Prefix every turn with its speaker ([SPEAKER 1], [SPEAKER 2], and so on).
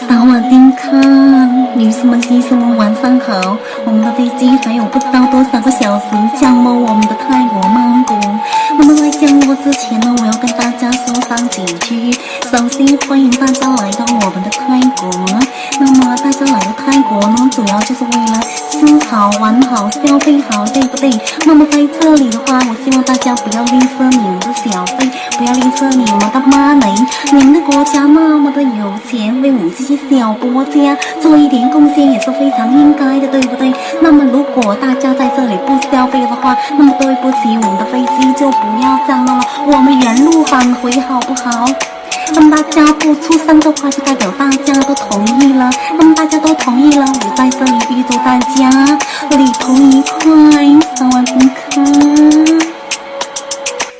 [SPEAKER 1] 萨瓦迪卡，女士们、先生们，晚上好！我们的飞机还有不知道多少个小时降落我们的泰国曼谷。那么在降落之前呢，我要跟大家说上几句。首先，欢迎大家来到我们的泰国。那么大家来到泰国呢，主要就是为了吃好、玩好、消费好，对不对？那么在这里的话，我希望大家不要吝啬你们的小费，不要吝啬你们的 money。你们的国家那么的有钱，为我们这些小国家做一点贡献也是非常应该的，对不对？那么如果大家在这里不消费的话，那么对不起，我们的飞机就不要降落了，我们原路返回好不好？那么大家不出声的话，就代表大家都同意了。那么大家都同意了，我在这里预祝大家旅途愉快，萨瓦迪卡。